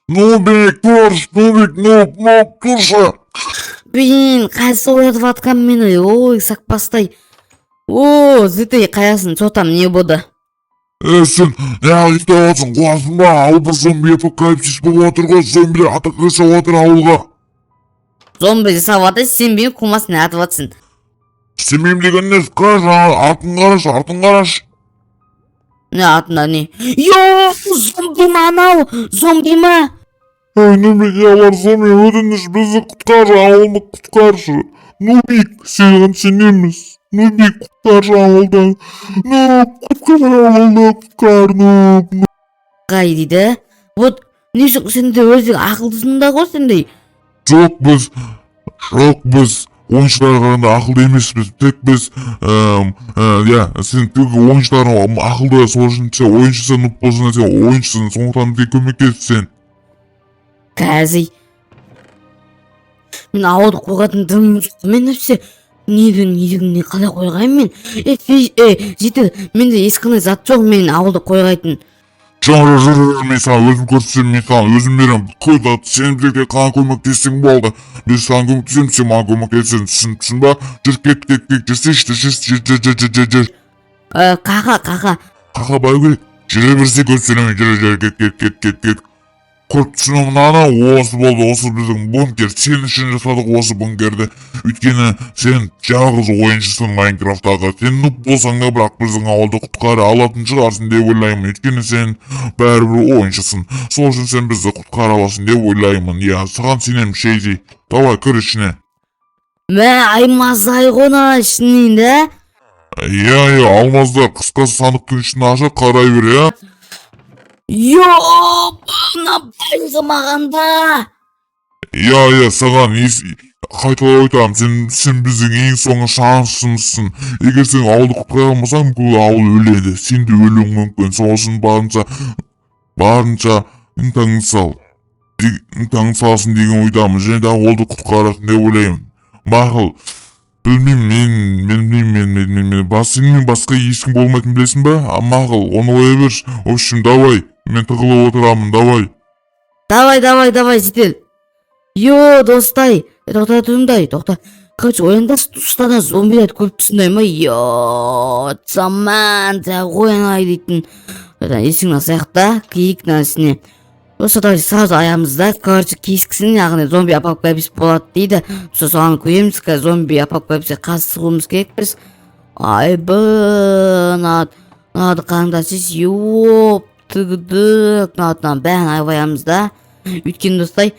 Нубик, Нубик, тұршы. Блин, қайсы оятып атқан мені, ой, сақпастай. О, зітэй қаясын, сотам не болды? Сен, неғып ұйықтап атсың, құласың ба? Ауылда зомби апокалипсис болып отыр ғой, зомбилер атақ жасап отыр ауылға. Зомби жасап атыр, сен мені қумасына атып атсың. Сенбеймін деген не? Артын қараш. Не атында не? Йооо, зомби ма анау, зомби ма? Ой, Нубик, ялар зомби, өтініш бізді құтқаршы, ауылды құтқаршы. Нубик, саған сенеміз. Нубик, құтқаршы ауылдан. Құтқар, Нуб. Қай дейді? Вот, не үшін сенде өзің ақылдысың да ғой сендей? Жоқ біз ойыншыларға қарағанда ақылды емеспіз. Тек біз, сен тек ойыншылардың ақылды, сол үшін сен ойыншысың, нұп болсын, сен ойыншысың, сондықтан бізге көмектес сен. Қази. Мен ауылды қойғатын дымым жоқ. Мен өпсе, не қалай қойғайым мен? Жеті, менде ешқандай зат жоқ, мен ауылды қойғайтын. Жүр, мен саған өзім көрсетсем, мен саған өзім берем. Қойда, сен бірге қалан көмектессең болды. Біз саған көмектесем, сен маған көмектесің, түсін ба? Жүр, кет, жүр. Қақа. Қақа бай керек. Жүре берсе көрсетемін, жүр, кет. Көріп түсінемін, осы болды, осы біздің бункер. Сен үшін жасадық осы бункерді. Өйткені сен жалғыз ойыншысың Майнкрафтағы. Сен нұп болсаң да, бірақ біздің ауылды құтқара алатын шығарсың деп ойлаймын. Өйткені сен бәрібір ойыншысың. Сол үшін сен бізді құтқара аласың деп ойлаймын. Я, саған сенем, Шейзи. Давай, кір ішіне. Мә, аймазай ғона ішінен, да? Я, алмаздар, қысқасы сандықтың ішін аша қарай бер, я? Бана байғымағанда. Я, саған қайталап айтамын, сен біздің ең соңғы шансымызсың. Егер сен ауылды құтқара алмасаң, бұл ауыл өледі. Сен де өлуің мүмкін. Сол үшін барынша ынтаңды салсын деген ойдамын. Және де ауылды құтқарасың деп ойлаймын. Мақұл, білмеймін, сенмен басқа ешкім болмайтын білесің ба? Мақұл, оны қоя берші. В общем, давай, мен тығылып отырамын, давай. Давай, жетел. Достай, тоқта. Короче, ояндас тұстана зомбилерді көріп түсіндай ма? Заман, оянай дейтін. Есіңнен саяқта, кейік нәрсіне. Осы давай сразу аямызда, короче, кескісін, яғни зомби апокалипсис болады дейді. Соған көреміз, зомби апокалипсиске қарсы шығуымыз керек біз. Нады қаңдасыз, тығдық, надынан бәрін айбаямыз да. Өйткені достай,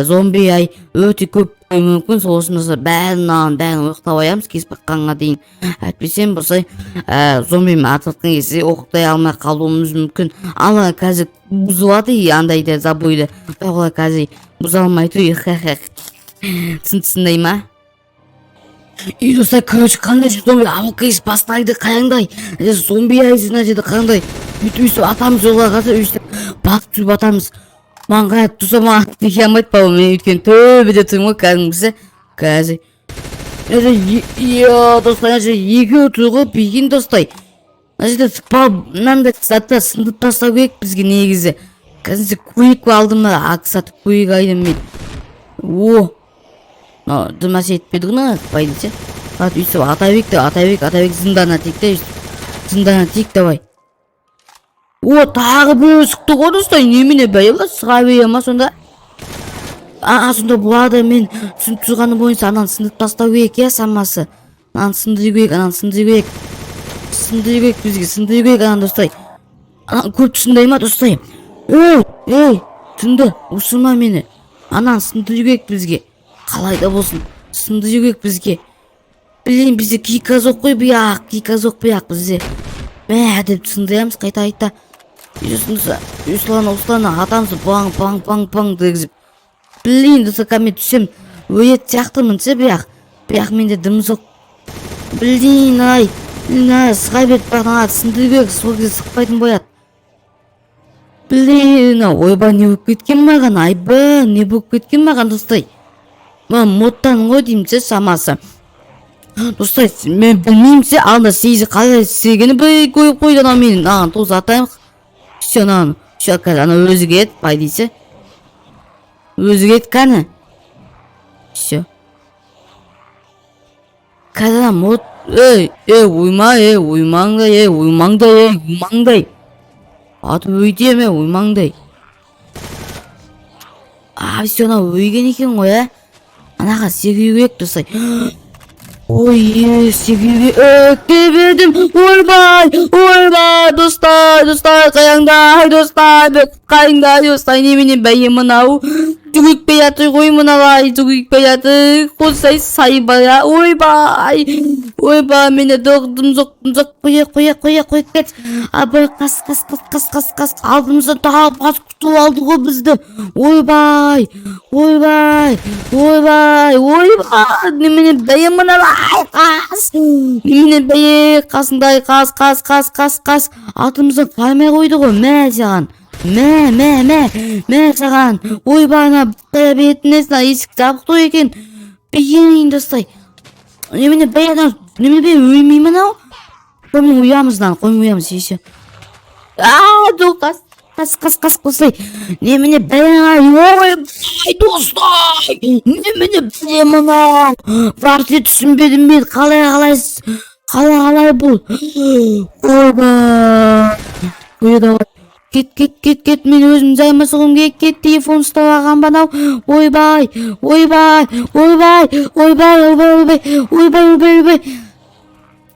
зомби өте көп мүмкін, сол үшін бәрін ұйықтап аямыз, кесіп баққанға дейін. Әйтпесем болсай, зомбимен атылтқан кезде оқтай алмай қалуымыз мүмкін. Ала қазір бұзылады, андайды забойды. Олай қазір бұзалмайды, түсіндей ма? Достай, короче, қандай зомби апокалипсис бастайды, қаяңдай. Зомби айзына жеді қандай. Өйтіп атамыз жолға қалса, өйтіп бақып жүріп атамыз. Маған қайып тұрса маған неге алмайды бау, мен өйткен төбеде тұрмын ғой кәдімгісі. Қазір. Достай, екеу тұрғы бейген достай. Мынандай затта сындып тастау керек бізге негізі. Қазір көйік алдым ба, ақсаты көйік айдым мен. Дымас етпеді ғына, байдысе. Өйтіп Атабек зындана тек, давай. Тағы бір шықты ғой достай, немене бәйіла сыға бейе ма сонда? Сонда бұлады мен тұрғаны бойынша анан сындып тастау керек, самасы. Анан сындыру керек, сындыру керек анан достай. Анан көп түсіндай ма достай? Түсінді, ұшырма мені. Анан сындыру керек бізге. Қалайда болсын, сындыру керек бізге. Білейін, бізде кейка жоқ қой бұяқ бізде. Деп сындырамыз қайта. Үслана, атамсы баң дегізіп. Білейін, доса кәме түсем, өйет сияқтымын ше бұяқ менде дым жоқ. Білейін, сыға беріп бақтан сындыру керек, сол кезде сықпайтын бояды. Білейін, ойба не болып кеткен маған, достай. Модтан ғой деймін ше самасы. Достай, мен білмеймін ше, алда сейзі қалай істегені бір көйіп қойды ана менің. Тоз атайым. Все, қазір ана өзі кет, байдейсі. Өзі кет кәні. Все. Кәдім от. Уймаңдай. Аты өйдеме, уймаңдай. Все, ана өйген екен ғой, Анаға сегеу керек, достай. Ой, сегеу деп едім. Ойбай, достай, қаяңдай, достай, неменен бәйе мынау. Жүгікпей жатыр ғой мыналай, қосай сайбая, ойбай, мені доғдым, қоя, кет. Абай, қас, алдымыздан тағы қас күтіп алды ғой бізді. Ойбай, неменен бәйе мыналай, қас. Неменен бәйе, қасындай, қас. Атымыздан қаймай қойды ғой, мә саған. Мә саған. Ойбай, ана бетінесін, есік жабық той екен. Бейгенейін, достай. Немене бәйе өлмей мынау? Қоймен ұямыз, еші. Қас, достай. Немене бәйе, достай. Немене бәйе мынау? Варте түсінбедім мен, қалай бұл? Ойбай. Кет, мен өзім жаймасығым кет, телефон ұстап алған банау. Ойбай.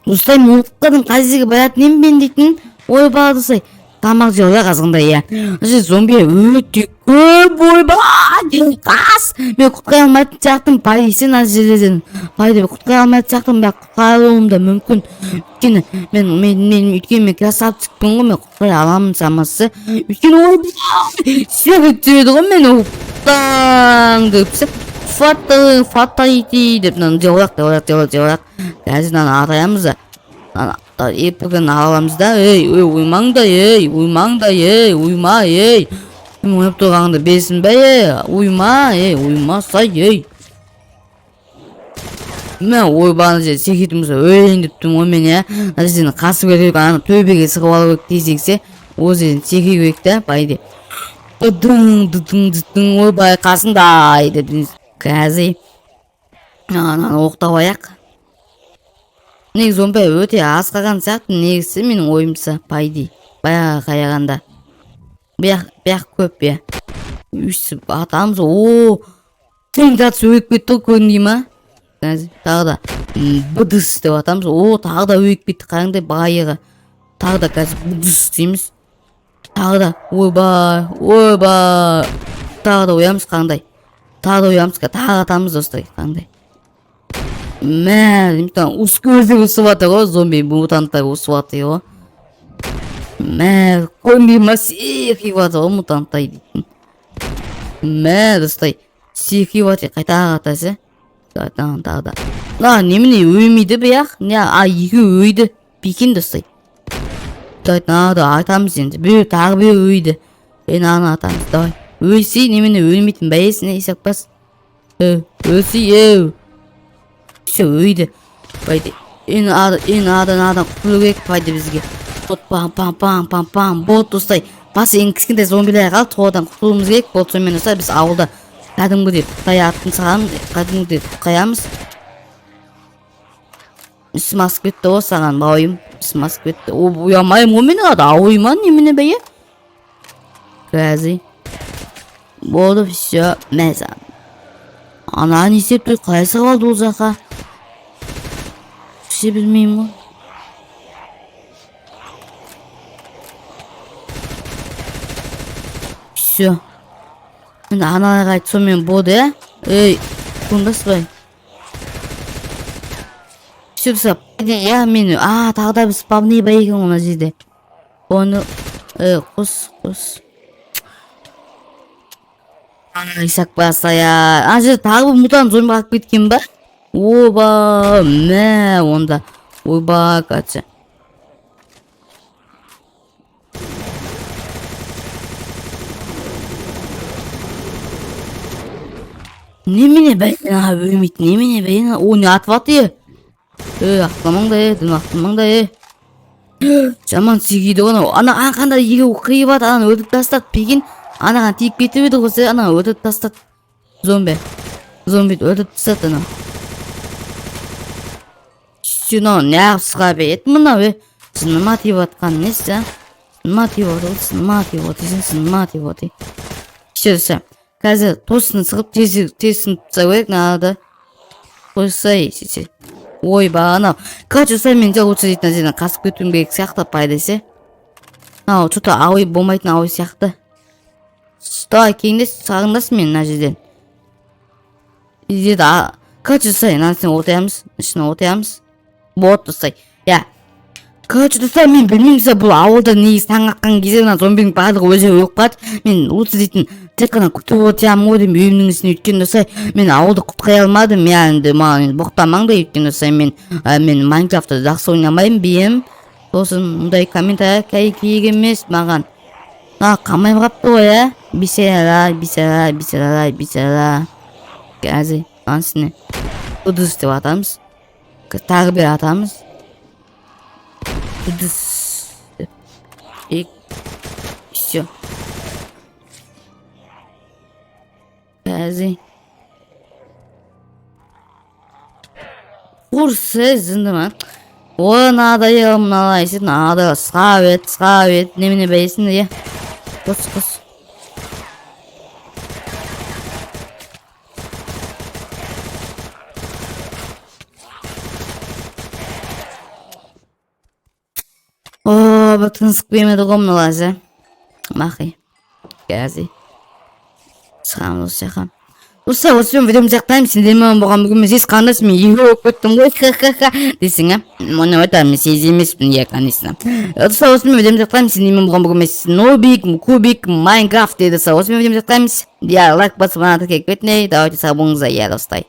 Достай, мұлыққадың қазіргі баратын мен дейтін. Ойбай, достай. Тамақ жауға қазғындай, Зомби өте көп, ойбай. Қас. Мен құтқай алмайтын жақтым, пайды сен аз жерледен. Пайды құтқай алмайтын жақтым, мен құтқай алуымда мүмкін. Өйткені мен красавчикпін ғой, мен құтқай аламын самасы. Өйткені ойбай. Сүйек жүреді ғой мен ұқтаң депсі. Фаталити деп, жаурақ. Қазір атаямыз да. Епігін аламыз да. Уймаңдай. Мен ойып тұрғанды бесін бәй, уймасай. Мен ойбаны же секетімізі өлейін деп тұрмын ғой мен, Әзізден қасы керек, аны төбеге сығып алу керек дейсексе, өзін секе керек та, байды. Дың, ойбай қасыңдай дедіңіз. Қазір. Ананы оқтап аяқ. Нег зомби өте асқаған сияқты, негісі менің ойымса, байды. Баяға қаяғанда. Бияқ көп бе. Үшсіп атамыз, тең жатсы өйіп кетті көріндей ма? Тағы да бұдыс деп атамыз, тағы да өйіп кетті қаңдай байығы. Тағы да қазір бұдыс дейміз. Тағы да ойбай. Тағы да оямыз қаңдай. Тағы атамыз достай қаңдай. Көзі ұсып атыр ғой, зомби мутанттар ұсып атыр ғой. Көмей ма секи батыр ғой мутанттар дейтін. Достай секи батыр қайта атасы. Тағы да. Немене өлмейді бияқ? Екі өйді. Бекен достай. Айтамыз енді. Тағы бір өйді. Аны атамыз. Давай. Өлсей немене өлмейтін бәйесіне есекпас. Өлсей. Все өйді. Байды. Адан құтылу керек байды бізге. Пам. Бот достай. Басы ең кішкентай зомбилер қалды. Тоғадан құтылуымыз керек. Бот сонымен достай біз ауылда кәдімгі деп құтқай аттын саған. Кәдімгі деп құтқаямыз. Үсім асып кетті о саған бауым. Үсім асып кетті. Ұямайым о мені қады. Ауыман немене бәйе? Қазір. Болды все. Мәзі. Ана не істеп тұр? Қалай сығалды ол жаққа? Все білмеймін ғой. Все. Мен аналарға айтып сонымен болды, Көндасбай. Все, мен, тағы да біз спавней бай екен оны жерде. Оны, қос. Исак басая. Жерде тағы бір мутан зомби қалып кеткен ба? Оба, онда. Ойба, кәтші. Немене бәйін өлмейді, немене бәйін не атып аты ақтамаңда жаман сүйгейді оны ана қандай еге қиып аты ана өтіп тастады пеген анаған тиіп кетіп еді ғой ана өтіп тастады Zombi öldürüp tastады ана. Сүйно неғып сыға бет мына бе. Сыныма тиіп атқан несі? Сыныма тиіп отыр. Шерсі. Қазір тосын сығып тесін тұтса керек надо. Қойсай, сесе. Ой, бағанау. Как жасай мен де лучше дейтін әзені қасып кетуім керек сияқты пайдасы. Ау, что-то ауы болмайтын ауы сияқты. Давай кейіндес сағындасың мен мына жерден. Деді, как жасай, нәсін отаямыз, ішіне отаямыз. Вот достай. Я. Короче, достай, мен білмеймін, бұл ауылда негіз таң аққан кезде мына зомбидің барлығы өзі өліп қалады. Мен лучше дейтін тек қана күтіп отырамын ғой деймін үйімнің ісіне. Өйткені достай, мен ауылды құтқара алмадым. Яғни маған боқтамаң да, өйткені достай мен Майнкрафтты жақсы ойнамаймын бейім. Сосын мұндай комментарий керек емес маған. Қамай қапты ғой, ә? Бисара. Қазір ансыне ұдыс деп атамыз. Тағы бір атамыз. Ұдыс деп. Все. Қазір Курсы зынды ма? О, надо елім налайсың. Надо сғавет. Неміне бәйсін де. Қос. О, бір тынсық бермеді ғой мыналазы. Мақи. Қазір. Сығам осы жақам. Осы мен видеомды жақтаймын, сендермен болған бүгін мен сіз қандас, мен егі өп өттім ғой, десің, ә? Оны өтір, мен сез емеспін, конечно. Осы мен видеомды жақтаймын, сендермен болған бүгін мен Нобик, Кубик, Майнкрафт деді. Осы мен видеомды жақтаймыз. Я лайк басып, ана тіркек бетіне, давайте сау болыңыздар, я достай.